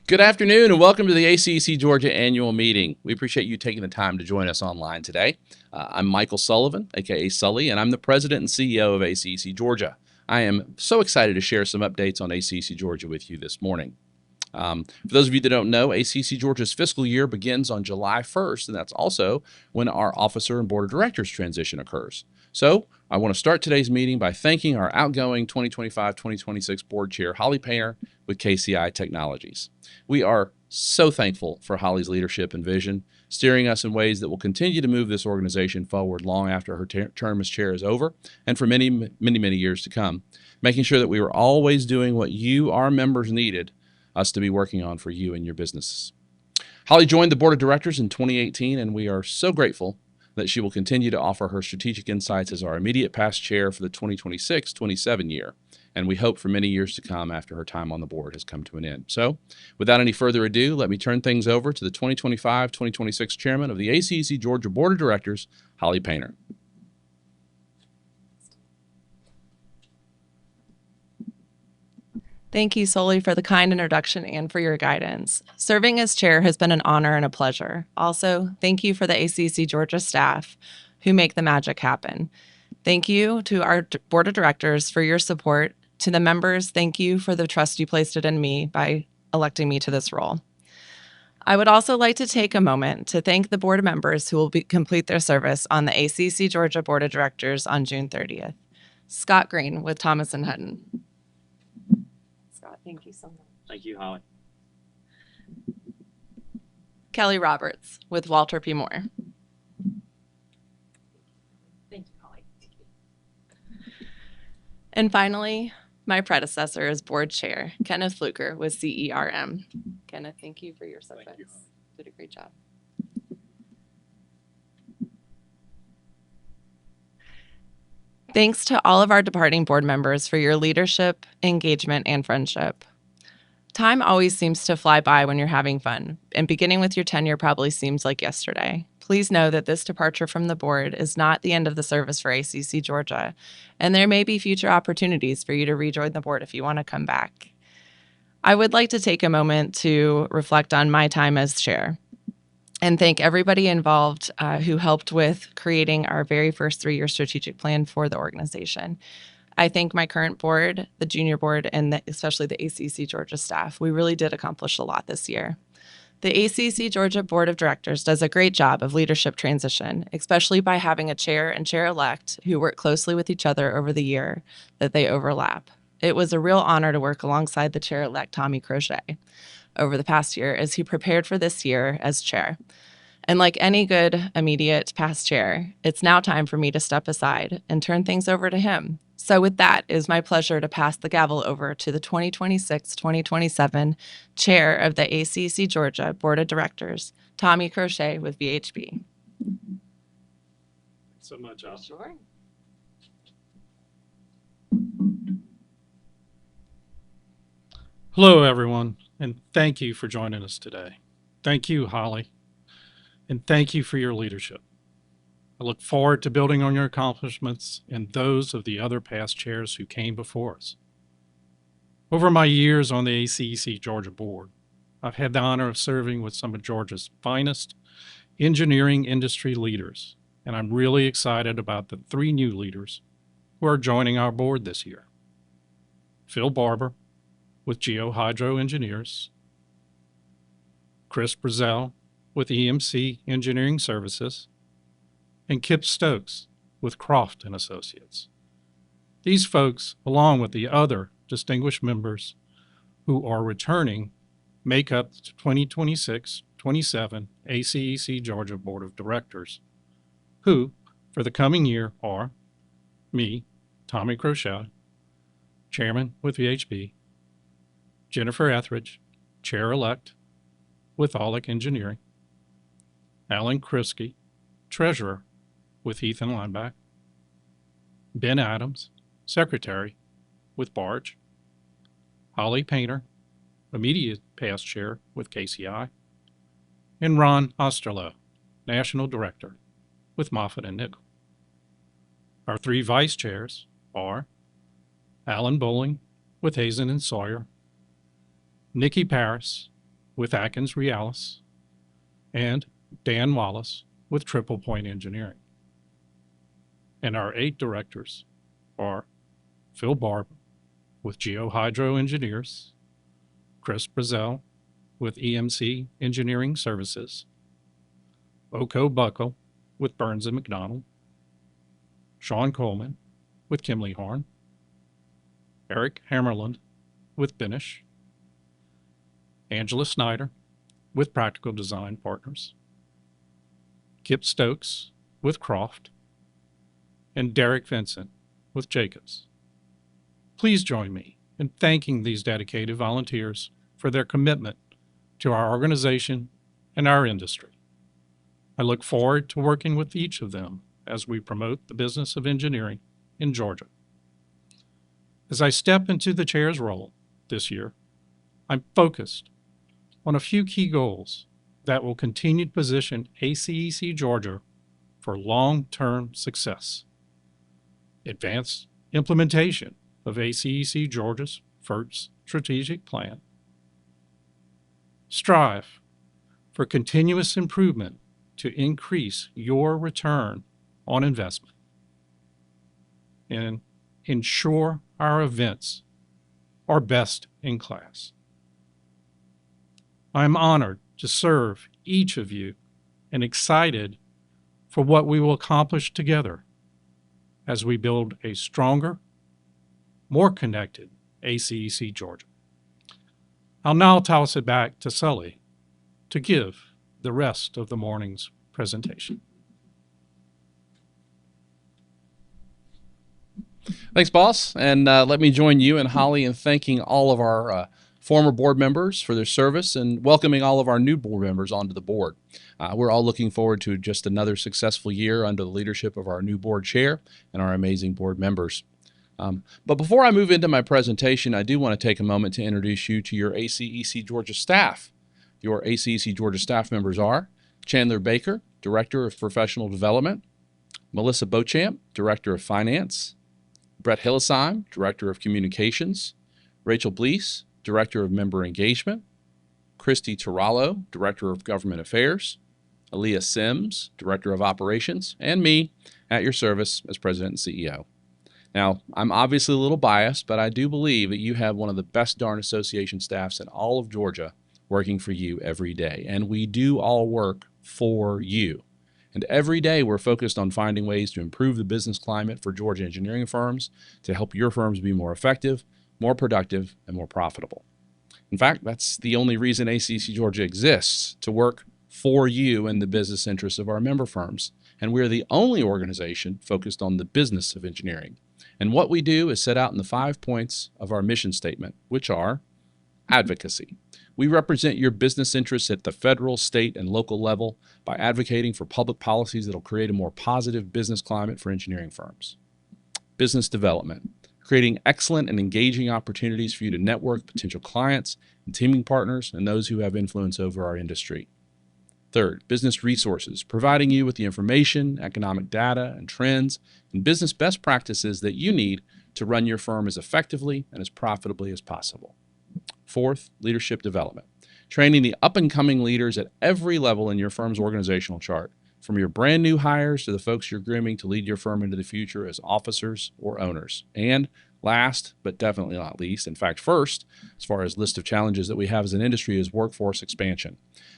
Good afternoon and welcome to the ACEC Georgia annual meeting. We appreciate you taking the time to join us online today. I'm Michael Sullivan, aka Sully, and I'm the president and CEO of ACEC Georgia. I am so excited to share some updates on ACEC Georgia with you this morning. For those of you that don't know, ACEC Georgia's fiscal year begins on July 1st, and that's also when our officer and board of directors transition occurs. So I want to start today's meeting by thanking our outgoing 2025-2026 board chair, Holly Painter with KCI Technologies. We are so thankful for Holly's leadership and vision, steering us in ways that will continue to move this organization forward long after her term as chair is over and for many, many years to come, making sure that we were always doing what you, our members, needed us to be working on for you and your businesses. Holly joined the board of directors in 2018, and we are so grateful that she will continue to offer her strategic insights as our immediate past chair for the 2026-27 year, and we hope for many years to come after her time on the board has come to an end. So, without any further ado, let me turn things over to the 2025-2026 chairman of the ACEC Georgia Board of Directors, Holly Painter. Thank you, Sully, for the kind introduction and for your guidance. Serving as chair has been an honor and a pleasure. Also, thank you for the ACEC Georgia staff who make the magic happen. Thank you to our board of directors for your support. To the members, thank you for the trust you placed in me by electing me to this role. I would also like to take a moment to thank the board members who will complete their service on the ACEC Georgia Board of Directors on June 30th. Scott Green with Thomas & Hutton. Thank you so much. Thank you, Holly. Kelly Roberts with Walter P. Moore. Thank you, Holly. And finally, my predecessor as board chair, Kenneth Fluker with CERM. Kenneth, thank you for your service. Thank you. Did a great job. Thanks to all of our departing board members for your leadership, engagement, and friendship. Time always seems to fly by when you're having fun, and beginning with your tenure probably seems like yesterday. Please know that this departure from the board is not the end of the service for ACEC Georgia, and there may be future opportunities for you to rejoin the board if you want to come back. I would like to take a moment to reflect on my time as chair and thank everybody involved who helped with creating our very first 3-year strategic plan for the organization. I thank my current board, the junior board, and especially the ACEC Georgia staff. We really did accomplish a lot this year. The ACEC Georgia Board of Directors does a great job of leadership transition, especially by having a chair and chair-elect who work closely with each other over the year that they overlap. It was a real honor to work alongside the chair-elect Tommy Crochet over the past year as he prepared for this year as chair. And like any good immediate past chair, it's now time for me to step aside and turn things over to him. So with that, it is my pleasure to pass the gavel over to the 2026-2027 chair of the ACEC Georgia Board of Directors, Tommy Crochet with VHB. Thanks so much, Al. Sure. Hello, everyone, and thank you for joining us today. Thank you, Holly, and thank you for your leadership. I look forward to building on your accomplishments and those of the other past chairs who came before us. Over my years on the ACEC Georgia Board, I've had the honor of serving with some of Georgia's finest engineering industry leaders, and I'm really excited about the 3 new leaders who are joining our board this year. Phil Barber with Geo Hydro Engineers, Chris Brazel with EMC Engineering Services, and Kip Stokes with Croft and Associates. These folks, along with the other distinguished members who are returning, make up the 2026-27 ACEC Georgia Board of Directors, who, for the coming year, are me, Tommy Crochet, Chairman with VHB, Jennifer Etheridge, Chair-elect with ACEC Engineering, Alan Kriske, Treasurer with Heath and Lineback, Ben Adams, Secretary with Barge, Holly Painter, immediate past chair with KCI, and Ron Osterloh, National Director with Moffitt and Nickel. Our 3 vice chairs are Alan Bowling with Hazen and Sawyer, Nikki Paris with Atkins Realis, and Dan Wallace with Triple Point Engineering. And our 8 directors are Phil Barb with GeoHydro Engineers, Chris Brazel with EMC Engineering Services, Oko Buckle with Burns & McDonnell, Sean Coleman with Kimley Horn, Eric Hammerland with Benish, Angela Snyder with Practical Design Partners, Kip Stokes with Croft, and Derek Vincent with Jacobs. Please join me in thanking these dedicated volunteers for their commitment to our organization and our industry. I look forward to working with each of them as we promote the business of engineering in Georgia. As I step into the chair's role this year, I'm focused on a few key goals that will continue to position ACEC Georgia for long-term success. Advanced implementation of ACEC Georgia's first strategic plan. Strive for continuous improvement to increase your return on investment. And ensure our events are best in class. I am honored to serve each of you and excited for what we will accomplish together as we build a stronger, more connected ACEC Georgia. I'll now toss it back to Sully to give the rest of the morning's presentation. Thanks, boss. And let me join you and Holly in thanking all of our former board members for their service and welcoming all of our new board members onto the board. We're all looking forward to just another successful year under the leadership of our new board chair and our amazing board members. But before I move into my presentation, I do want to take a moment to introduce you to your ACEC Georgia staff. Your ACEC Georgia staff members are Chandler Baker, Director of Professional Development, Melissa Beauchamp, Director of Finance, Brett Hillesheim, Director of Communications, Rachel Blees, Director of Member Engagement, Christy Tarallo, Director of Government Affairs, Aaliyah Sims, Director of Operations, and me at your service as President and CEO. Now, I'm obviously a little biased, but I do believe that you have one of the best darn association staffs in all of Georgia working for you every day, and we do all work for you. And every day we're focused on finding ways to improve the business climate for Georgia engineering firms to help your firms be more effective, more productive, and more profitable. In fact, that's the only reason ACEC Georgia exists, to work for you in the business interests of our member firms. And we're the only organization focused on the business of engineering. And what we do is set out in the 5 points of our mission statement, which are advocacy. We represent your business interests at the federal, state, and local level by advocating for public policies that will create a more positive business climate for engineering firms. Business development, creating excellent and engaging opportunities for you to network potential clients and teaming partners and those who have influence over our industry. Third, business resources, providing you with the information, economic data, and trends, and business best practices that you need to run your firm as effectively and as profitably as possible. Fourth, leadership development, training the up-and-coming leaders at every level in your firm's organizational chart, from your brand new hires to the folks you're grooming to lead your firm into the future as officers or owners. And last, but definitely not least, in fact first, as far as list of challenges that we have as an industry, is workforce expansion.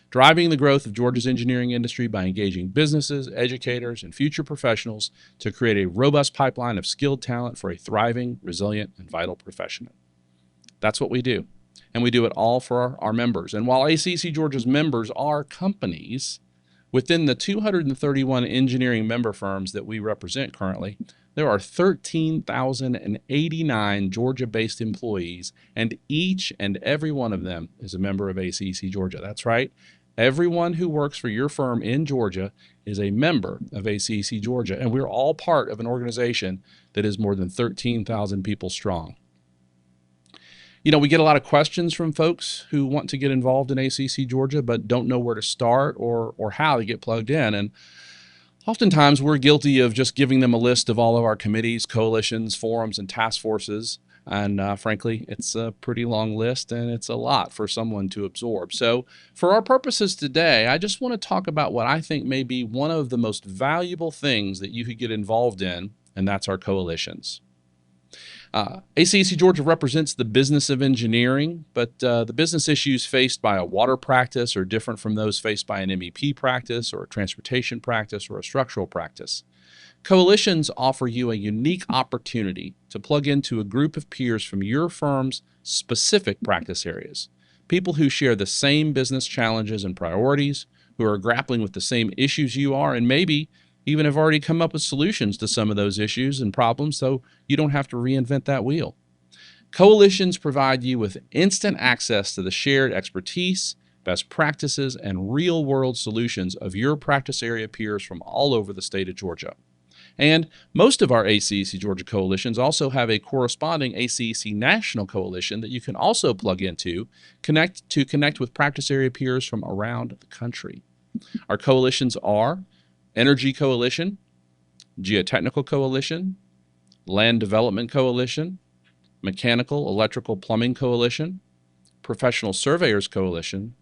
Driving the growth of Georgia's engineering industry by engaging businesses, educators, and future professionals to create a robust pipeline of skilled talent for a thriving, resilient, and vital profession. That's what we do. And we do it all for our members. And while ACEC Georgia's members are companies, within the 231 engineering member firms that we represent currently, there are 13,089 Georgia-based employees, and each and every one of them is a member of ACEC Georgia. That's right. Everyone who works for your firm in Georgia is a member of ACEC Georgia, and we're all part of an organization that is more than 13,000 people strong. You know, we get a lot of questions from folks who want to get involved in ACEC Georgia but don't know where to start or how to get plugged in. And oftentimes we're guilty of just giving them a list of all of our committees, coalitions, forums, and task forces. And frankly, it's a pretty long list and it's a lot for someone to absorb. So, for our purposes today, I just want to talk about what I think may be one of the most valuable things that you could get involved in, and that's our coalitions. ACEC Georgia represents the business of engineering, but the business issues faced by a water practice are different from those faced by an MEP practice or a transportation practice or a structural practice. Coalitions offer you a unique opportunity to plug into a group of peers from your firm's specific practice areas, people who share the same business challenges and priorities, who are grappling with the same issues you are, and maybe even have already come up with solutions to some of those issues and problems, so you don't have to reinvent that wheel. Coalitions provide you with instant access to the shared expertise, best practices, and real-world solutions of your practice area peers from all over the state of Georgia. And most of our ACEC Georgia coalitions also have a corresponding ACEC National Coalition that you can also plug into to connect with practice area peers from around the country. Our coalitions are Energy Coalition, Geotechnical Coalition, Land Development Coalition, Mechanical, Electrical, Plumbing Coalition, Professional Surveyors Coalition,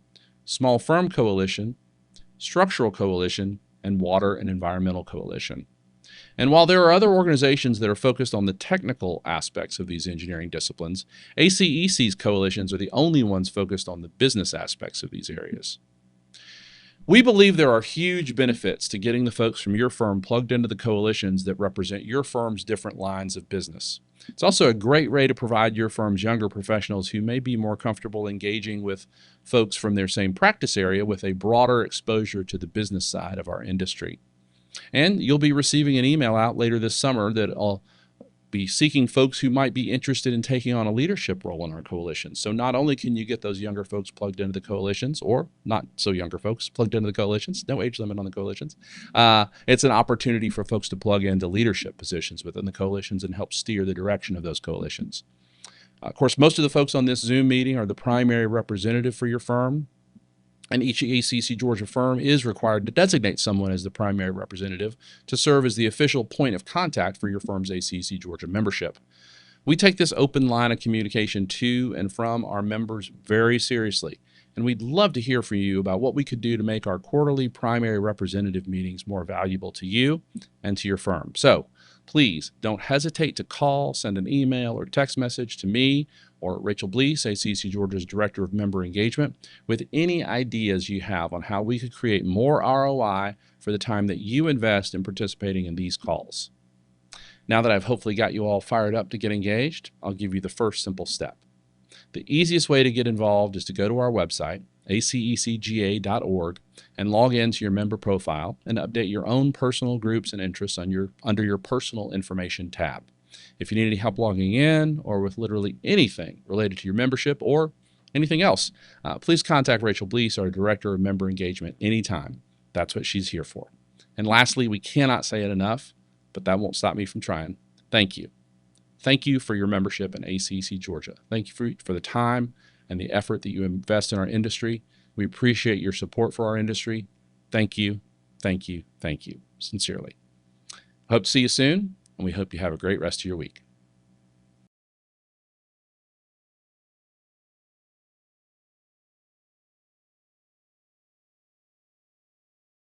Small Firm Coalition, Structural Coalition, and Water and Environmental Coalition. And while there are other organizations that are focused on the technical aspects of these engineering disciplines, ACEC's coalitions are the only ones focused on the business aspects of these areas. We believe there are huge benefits to getting the folks from your firm plugged into the coalitions that represent your firm's different lines of business. It's also a great way to provide your firm's younger professionals who may be more comfortable engaging with folks from their same practice area with a broader exposure to the business side of our industry. And you'll be receiving an email out later this summer that I'll be seeking folks who might be interested in taking on a leadership role in our coalition. So not only can you get those younger folks plugged into the coalitions, or not so younger folks plugged into the coalitions, no age limit on the coalitions, it's an opportunity for folks to plug into leadership positions within the coalitions and help steer the direction of those coalitions. Of course, most of the folks on this Zoom meeting are the primary representative for your firm. And each ACEC Georgia firm is required to designate someone as the primary representative to serve as the official point of contact for your firm's ACEC Georgia membership. We take this open line of communication to and from our members very seriously, and we'd love to hear from you about what we could do to make our quarterly primary representative meetings more valuable to you and to your firm. So please don't hesitate to call, send an email or text message to me or Rachel Bleese, ACEC Georgia's Director of Member Engagement, with any ideas you have on how we could create more ROI for the time that you invest in participating in these calls. Now that I've hopefully got you all fired up to get engaged, I'll give you the first simple step. The easiest way to get involved is to go to our website, acecga.org, and log into your member profile and update your own personal groups and interests under your Personal Information tab. If you need any help logging in or with literally anything related to your membership or anything else, please contact Rachel Bleese, our Director of Member Engagement, anytime. That's what she's here for. And lastly, we cannot say it enough, but that won't stop me from trying. Thank you. Thank you for your membership in ACEC Georgia. Thank you for the time and the effort that you invest in our industry. We appreciate your support for our industry. Thank you, thank you, thank you, sincerely. Hope to see you soon, and we hope you have a great rest of your week.